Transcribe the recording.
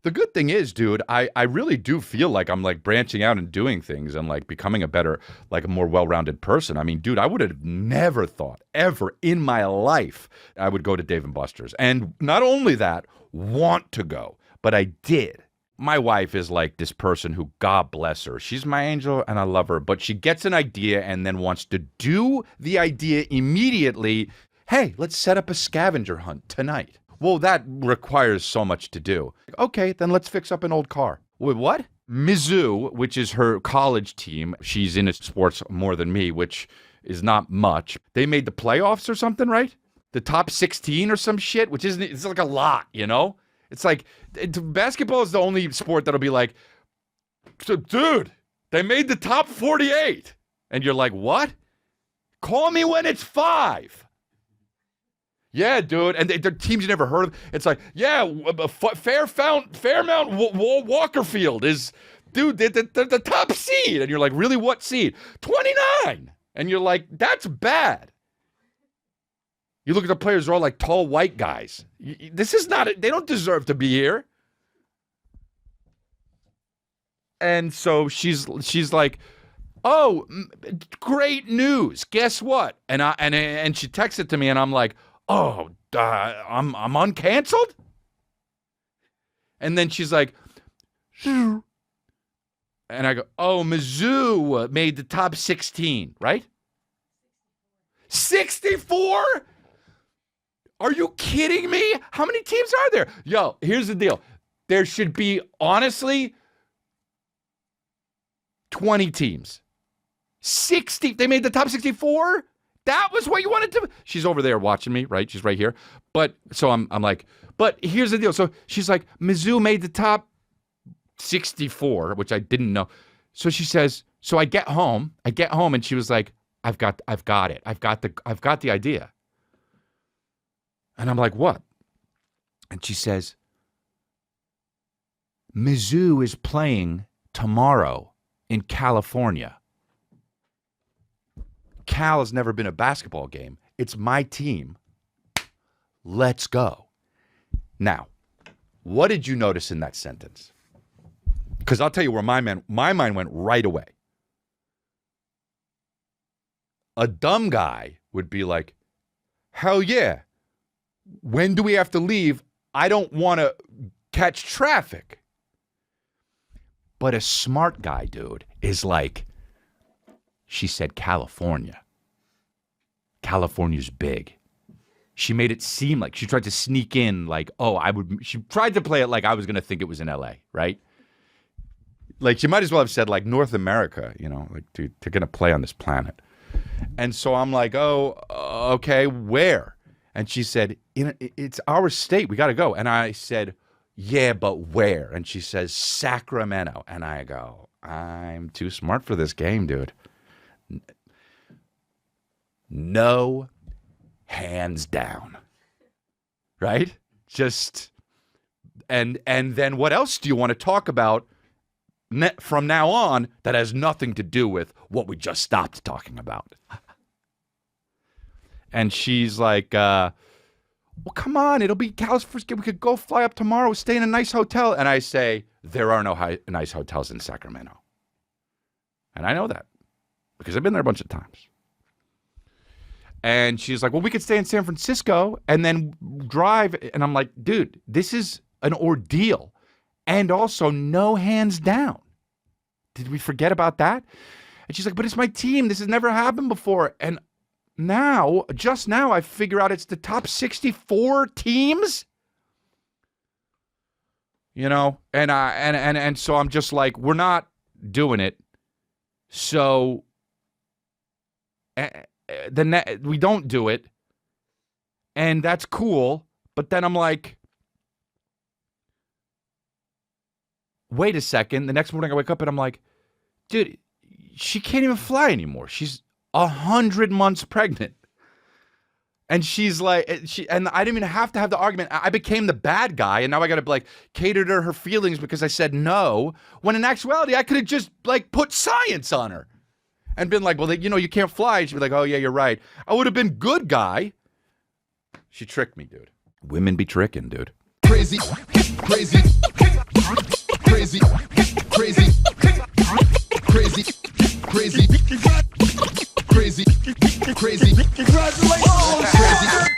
The good thing is, dude, I really do feel like I'm like branching out and doing things and like becoming a better, like a more well-rounded person. I mean, dude, I would have never thought ever in my life I would go to Dave and Buster's. And not only that, want to go, but I did. My wife is like this person who, God bless her, she's my angel and I love her, but she gets an idea and then wants to do the idea immediately. Hey, let's set up a scavenger hunt tonight. Well, that requires so much to do. Okay, then let's fix up an old car. Wait, what? Mizzou, which is her college team, she's into sports more than me, which is not much. They made the playoffs or something, right? The top 16 or some shit, which isn't, it's like a lot, you know? It's like, basketball is the only sport that'll be like, dude, they made the top 48. And you're like, what? Call me when it's 5. Yeah, dude, and they're teams you never heard of. It's like, yeah, Fairmount Walkerfield is, dude, they're the top seed. And you're like, really, what seed? 29. And you're like, that's bad. You look at the players, they're all like tall white guys. This is not, they don't deserve to be here. And so she's like, oh, great news. Guess what? And she texted to me, and I'm like, oh, I'm uncanceled? And then she's like, and I go, oh, Mizzou made the top 16, right? 64? Are you kidding me? How many teams are there? Yo, here's the deal. There should be, honestly, 20 teams. 60, they made the top 64? That was what you wanted to. She's over there watching me, right? She's right here. But so I'm like, but here's the deal. So she's like, Mizzou made the top 64, which I didn't know. So she says, so I get home, and she was like, I've got it. I've got the idea. And I'm like, what? And she says, Mizzou is playing tomorrow in California. Cal has never been a basketball game. It's my team. Let's go. Now, what did you notice in that sentence? Because I'll tell you where my mind went right away. A dumb guy would be like, hell yeah. When do we have to leave? I don't want to catch traffic. But a smart guy, dude, is like, she said California. California's big. She made it seem like she tried to sneak in like, oh, she tried to play it like I was going to think it was in LA, right? Like she might as well have said like North America, you know, like dude, they're going to play on this planet. And so I'm like, oh, okay, where? And she said, it's our state. We got to go. And I said, yeah, but where? And she says, Sacramento. And I go, I'm too smart for this game, dude. No, hands down. Right? Just, and then what else do you want to talk about from now on that has nothing to do with what we just stopped talking about? And she's like, well, come on, it'll be Cal's first game. We could go fly up tomorrow, stay in a nice hotel. And I say, there are no nice hotels in Sacramento. And I know that because I've been there a bunch of times. And she's like, well, we could stay in San Francisco and then drive. And I'm like, dude, this is an ordeal. And also, no hands down. Did we forget about that? And she's like, but it's my team. This has never happened before. And now, just now, I figure out it's the top 64 teams. You know, and so I'm just like, we're not doing it. So we don't do it, and that's cool. But then I'm like, wait a second. The next morning I wake up and I'm like, dude, she can't even fly anymore. She's 100 months pregnant. And she's like, and I didn't even have to have the argument. I became the bad guy, and now I got to like cater to her feelings because I said no. When in actuality, I could have just like put science on her and been like, well, you know, you can't fly. She'd be like, oh yeah, you're right. I would have been good guy. She tricked me, dude. Women be tricking, dude. Crazy, crazy. crazy, crazy, crazy, congratulations, crazy.